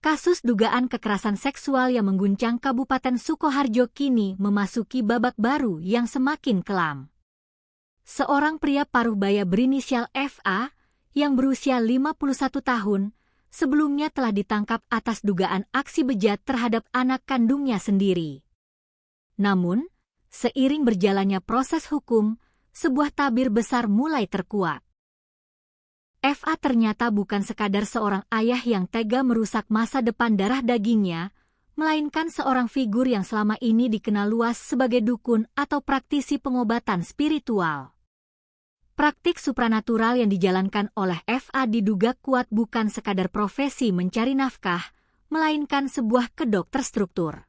Kasus dugaan kekerasan seksual yang mengguncang Kabupaten Sukoharjo kini memasuki babak baru yang semakin kelam. Seorang pria paruh-baya berinisial FA yang berusia 51 tahun sebelumnya telah ditangkap atas dugaan aksi bejat terhadap anak kandungnya sendiri. Namun, seiring berjalannya proses hukum, sebuah tabir besar mulai terkuak. FA ternyata bukan sekadar seorang ayah yang tega merusak masa depan darah dagingnya, melainkan seorang figur yang selama ini dikenal luas sebagai dukun atau praktisi pengobatan spiritual. Praktik supranatural yang dijalankan oleh FA diduga kuat bukan sekadar profesi mencari nafkah, melainkan sebuah kedok terstruktur.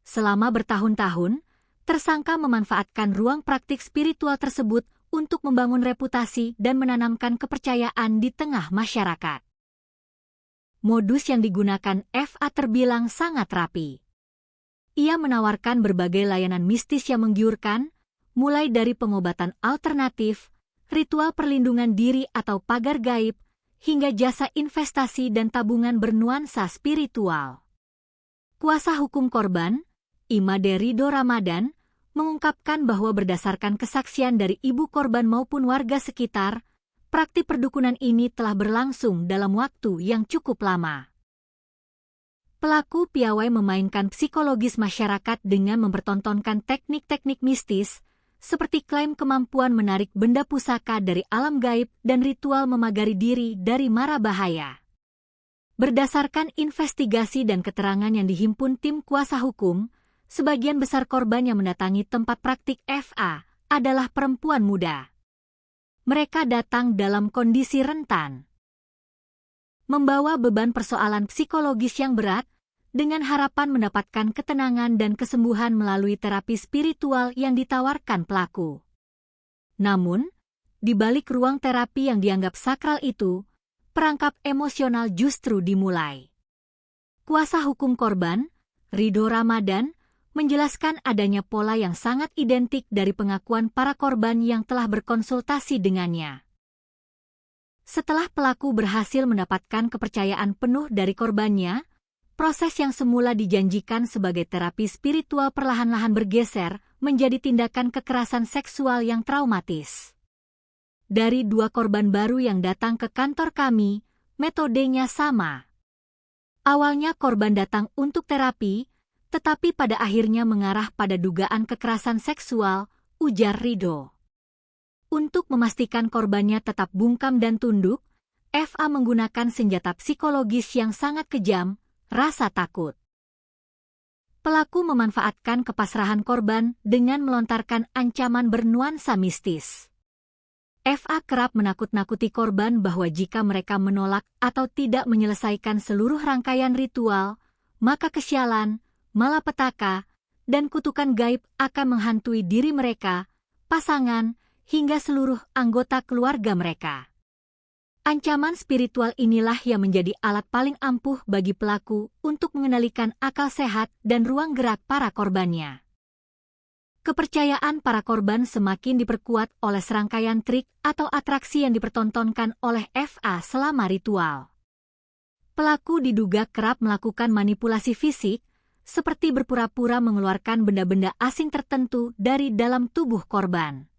Selama bertahun-tahun, tersangka memanfaatkan ruang praktik spiritual tersebut untuk membangun reputasi dan menanamkan kepercayaan di tengah masyarakat. Modus yang digunakan FA terbilang sangat rapi. Ia menawarkan berbagai layanan mistis yang menggiurkan, mulai dari pengobatan alternatif, ritual perlindungan diri atau pagar gaib, hingga jasa investasi dan tabungan bernuansa spiritual. Kuasa hukum korban, Imade Ridho Ramadan, mengungkapkan bahwa berdasarkan kesaksian dari ibu korban maupun warga sekitar, praktik perdukunan ini telah berlangsung dalam waktu yang cukup lama. Pelaku piawai memainkan psikologis masyarakat dengan mempertontonkan teknik-teknik mistis, seperti klaim kemampuan menarik benda pusaka dari alam gaib dan ritual memagari diri dari mara bahaya. Berdasarkan investigasi dan keterangan yang dihimpun tim kuasa hukum, sebagian besar korban yang mendatangi tempat praktik FA adalah perempuan muda. Mereka datang dalam kondisi rentan, membawa beban persoalan psikologis yang berat, dengan harapan mendapatkan ketenangan dan kesembuhan melalui terapi spiritual yang ditawarkan pelaku. Namun, di balik ruang terapi yang dianggap sakral itu, perangkap emosional justru dimulai. Kuasa hukum korban, Ridho Ramadan, menjelaskan adanya pola yang sangat identik dari pengakuan para korban yang telah berkonsultasi dengannya. Setelah pelaku berhasil mendapatkan kepercayaan penuh dari korbannya, proses yang semula dijanjikan sebagai terapi spiritual perlahan-lahan bergeser menjadi tindakan kekerasan seksual yang traumatis. Dari 2 korban baru yang datang ke kantor kami, metodenya sama. Awalnya korban datang untuk terapi, tetapi pada akhirnya mengarah pada dugaan kekerasan seksual, ujar Ridho. Untuk memastikan korbannya tetap bungkam dan tunduk, FA menggunakan senjata psikologis yang sangat kejam, rasa takut. Pelaku memanfaatkan kepasrahan korban dengan melontarkan ancaman bernuansa mistis. FA kerap menakut-nakuti korban bahwa jika mereka menolak atau tidak menyelesaikan seluruh rangkaian ritual, maka kesyalan, malapetaka, dan kutukan gaib akan menghantui diri mereka, pasangan, hingga seluruh anggota keluarga mereka. Ancaman spiritual inilah yang menjadi alat paling ampuh bagi pelaku untuk mengendalikan akal sehat dan ruang gerak para korbannya. Kepercayaan para korban semakin diperkuat oleh serangkaian trik atau atraksi yang dipertontonkan oleh FA selama ritual. Pelaku diduga kerap melakukan manipulasi fisik, seperti berpura-pura mengeluarkan benda-benda asing tertentu dari dalam tubuh korban.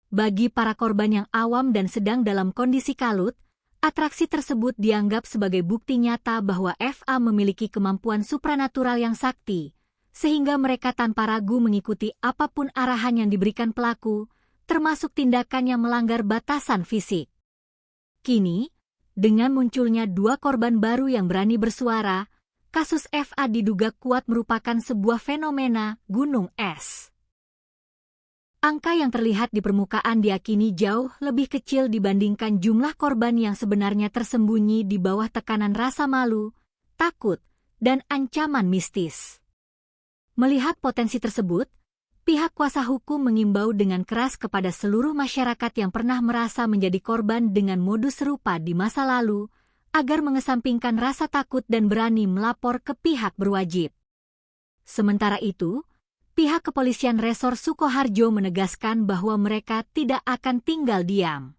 Bagi para korban yang awam dan sedang dalam kondisi kalut, atraksi tersebut dianggap sebagai bukti nyata bahwa FA memiliki kemampuan supranatural yang sakti, sehingga mereka tanpa ragu mengikuti apapun arahan yang diberikan pelaku, termasuk tindakan yang melanggar batasan fisik. Kini, dengan munculnya 2 korban baru yang berani bersuara, kasus FA diduga kuat merupakan sebuah fenomena gunung es. Angka yang terlihat di permukaan diyakini jauh lebih kecil dibandingkan jumlah korban yang sebenarnya tersembunyi di bawah tekanan rasa malu, takut, dan ancaman mistis. Melihat potensi tersebut, pihak kuasa hukum mengimbau dengan keras kepada seluruh masyarakat yang pernah merasa menjadi korban dengan modus serupa di masa lalu, agar mengesampingkan rasa takut dan berani melapor ke pihak berwajib. Sementara itu, pihak kepolisian Resor Sukoharjo menegaskan bahwa mereka tidak akan tinggal diam.